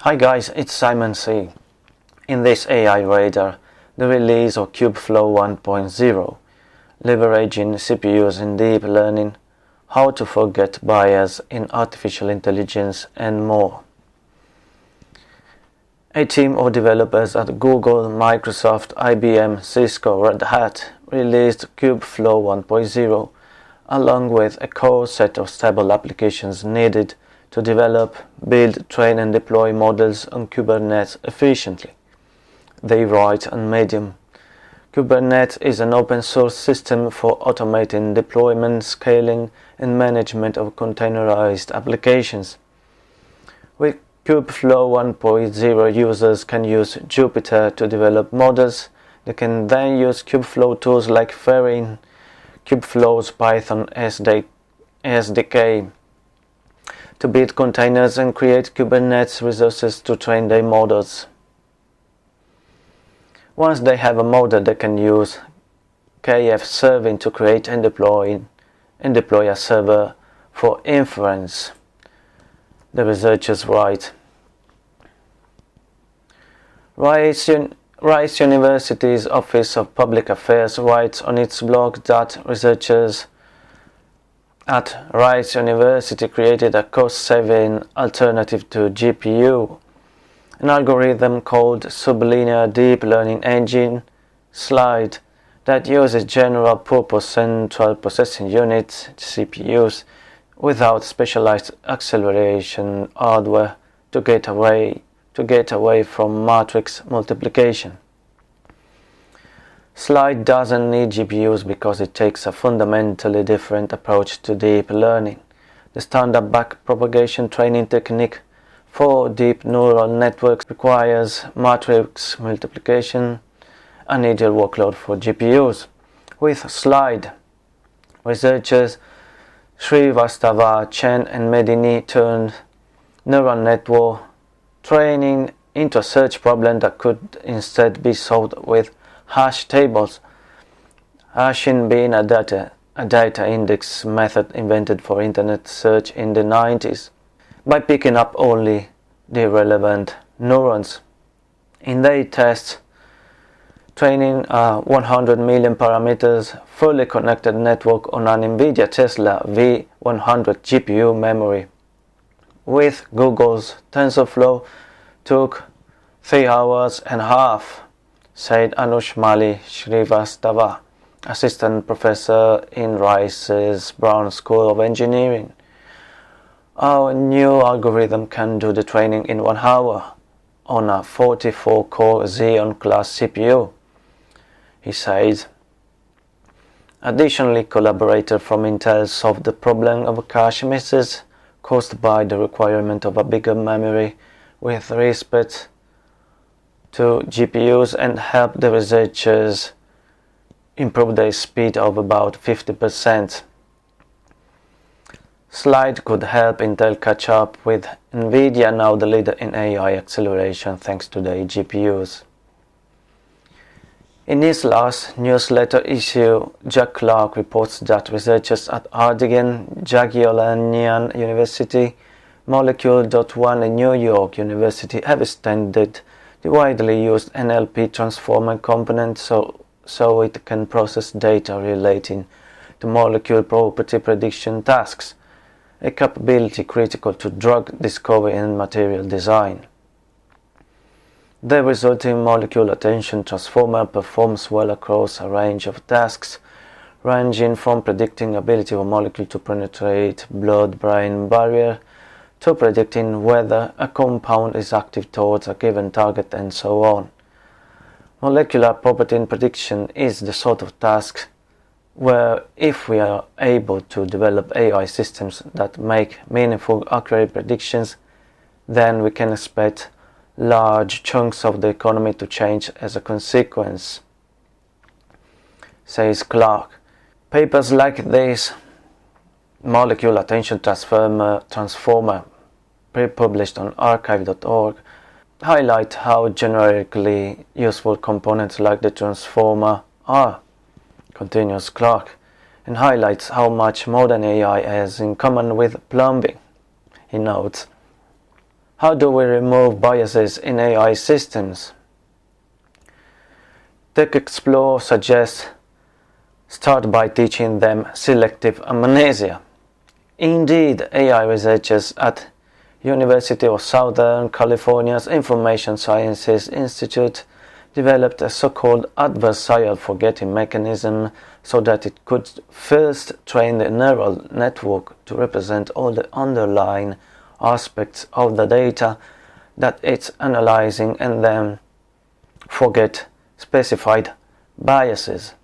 Hi guys, it's Simon C. In this AI radar, the release of Kubeflow 1.0, leveraging CPUs in deep learning, how to forget bias in artificial intelligence, and more. A team of developers at Google, Microsoft, IBM, Cisco, Red Hat released Kubeflow 1.0 along with a core set of stable applications needed to develop, build, train and deploy models on Kubernetes efficiently. They write on Medium. Kubernetes is an open source system for automating deployment, scaling and management of containerized applications. With Kubeflow 1.0, users can use Jupyter to develop models. They can then use Kubeflow tools like Verin, Kubeflow's Python SDK to build containers and create Kubernetes resources to train their models. Once they have a model, they can use KF serving to create and deploy a server for inference. The researchers write. Rice University's Office of Public Affairs writes on its blog that researchers at Rice University created a cost-saving alternative to GPU, an algorithm called Sublinear Deep Learning Engine (SLIDE) that uses general-purpose central processing units (CPUs) without specialized acceleration hardware to get away from matrix multiplication. SLIDE doesn't need GPUs because it takes a fundamentally different approach to deep learning. The standard backpropagation training technique for deep neural networks requires matrix multiplication, an ideal workload for GPUs. With SLIDE, researchers Srivastava, Chen and Medini turned neural network training into a search problem that could instead be solved with hash tables, hashing being a data index method invented for internet search in the 90s, by picking up only the relevant neurons. In their tests, training a 100 million parameters fully connected network on an NVIDIA Tesla V100 GPU memory with Google's TensorFlow took 3 hours and a half, said Anushmali Srivastava, assistant professor in Rice's Brown School of Engineering. Our new algorithm can do the training in 1 hour on a 44-core Xeon class CPU, he said. Additionally, collaborators from Intel solved the problem of cache misses caused by the requirement of a bigger memory with respect to GPUs and helped the researchers improve their speed of about 50%. SLIDE could help Intel catch up with NVIDIA, now the leader in AI acceleration thanks to their GPUs. In his last newsletter issue, Jack Clark reports that researchers at Ardigan, Jagiellonian University, Molecule.1 and New York University have extended the widely used NLP transformer component so it can process data relating to molecule property prediction tasks, a capability critical to drug discovery and material design. The resulting molecule attention transformer performs well across a range of tasks, ranging from predicting ability of a molecule to penetrate blood-brain barrier to predicting whether a compound is active towards a given target and so on. Molecular property prediction is the sort of task where if we are able to develop AI systems that make meaningful, accurate predictions, then we can expect large chunks of the economy to change as a consequence, says Clark. Papers like this molecule attention transformer pre-published on archive.org highlight how generically useful components like the transformer are, continues Clark, and highlights how much modern AI has in common with plumbing. He notes, How do we remove biases in AI systems? TechExplore suggests start by teaching them selective amnesia. Indeed, AI researchers at University of Southern California's Information Sciences Institute developed a so-called adversarial forgetting mechanism so that it could first train the neural network to represent all the underlying aspects of the data that it's analyzing and then forget specified biases.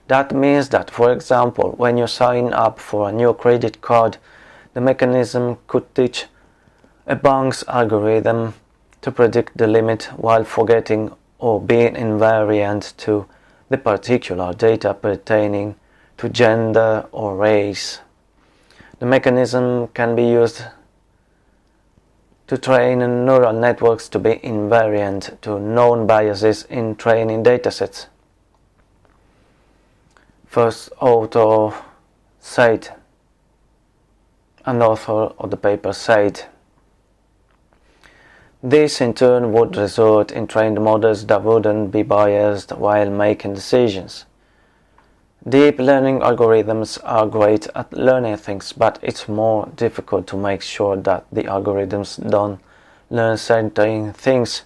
That means that, for example, when you sign up for a new credit card, the mechanism could teach a bank's algorithm to predict the limit while forgetting or being invariant to the particular data pertaining to gender or race. The mechanism can be used to train neural networks to be invariant to known biases in training datasets. First author said, an author of the paper said, this in turn would result in trained models that wouldn't be biased while making decisions. Deep learning algorithms are great at learning things, but it's more difficult to make sure that the algorithms don't learn certain things.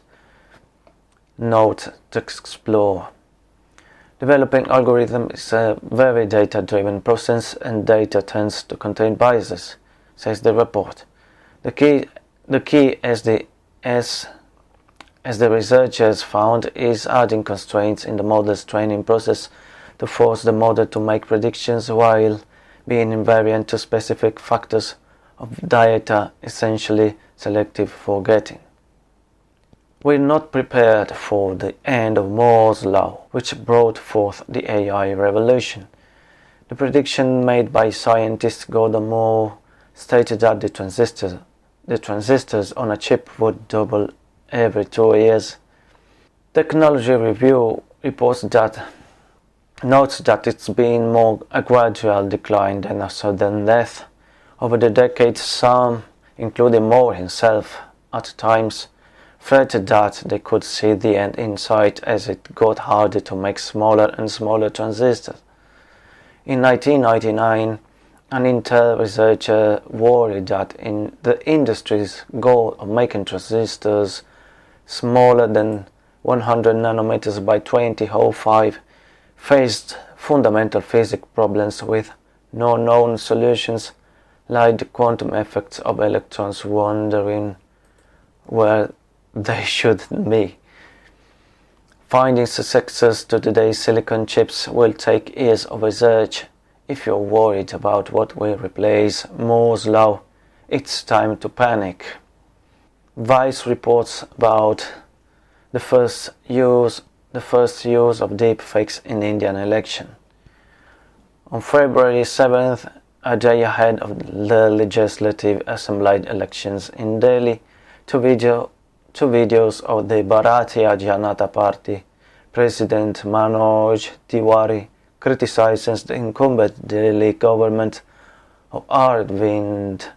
Note TechExplore. Developing algorithms is a very data-driven process, and data tends to contain biases, says the report. The key as the researchers found, is adding constraints in the model's training process to force the model to make predictions while being invariant to specific factors of data, essentially selective forgetting. We're not prepared for the end of Moore's law, which brought forth the AI revolution. The prediction made by scientist Gordon Moore stated that the transistors on a chip would double every 2 years. Technology Review notes that it's been more a gradual decline than a sudden death. Over the decades, some, including Moore himself, at times fretted that they could see the end in sight as it got harder to make smaller and smaller transistors. In 1999, an Intel researcher worried that in the industry's goal of making transistors smaller than 100 nanometers by 2005 faced fundamental physics problems with no known solutions, like the quantum effects of electrons wandering where they should be. Finding successors to today's silicon chips will take years of research. If you're worried about what will replace Moore's law, it's time to panic. Vice reports about the first use of deepfakes in Indian election. On February 7th, a day ahead of the Legislative Assembly elections in Delhi, two videos of the Bharatiya Janata Party President Manoj Tiwari criticizes the incumbent Delhi government of Arvind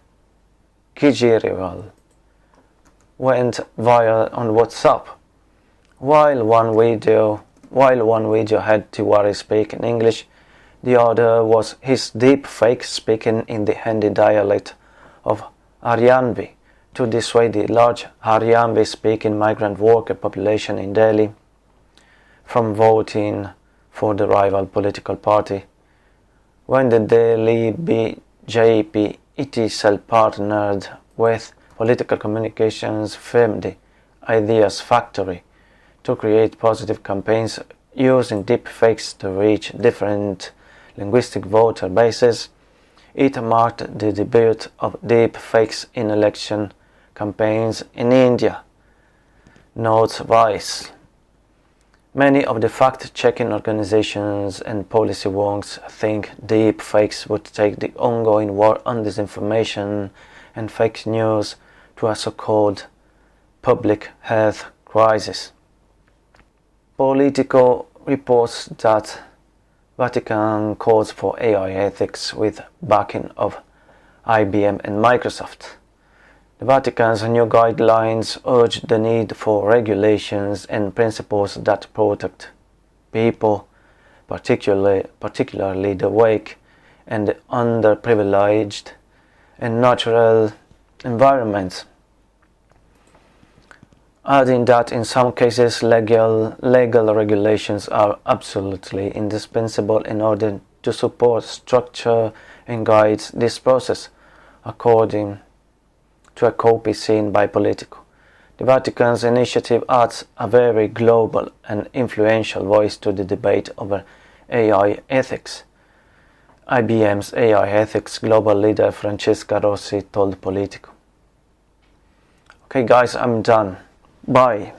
Kejriwal went viral on WhatsApp. While one video had Tiwari speak in English, the other was his deepfake speaking in the Hindi dialect of Haryanvi to dissuade the large Haryanvi-speaking migrant worker population in Delhi from voting for the rival political party. When the Delhi BJP itself partnered with political communications firm the Ideas Factory to create positive campaigns using deepfakes to reach different linguistic voter bases, it marked the debut of deepfakes in election campaigns in India, notes Vice. Many of the fact-checking organizations and policy wonks think deepfakes would take the ongoing war on disinformation and fake news to a so-called public health crisis. Politico reports that Vatican calls for AI ethics with backing of IBM and Microsoft. The Vatican's new guidelines urge the need for regulations and principles that protect people, particularly the weak and the underprivileged in natural environments, adding that in some cases legal regulations are absolutely indispensable in order to support, structure and guide this process, according to a copy seen by Politico. The Vatican's initiative adds a very global and influential voice to the debate over AI ethics. IBM's AI ethics global leader Francesca Rossi told Politico. Okay guys, I'm done. Bye.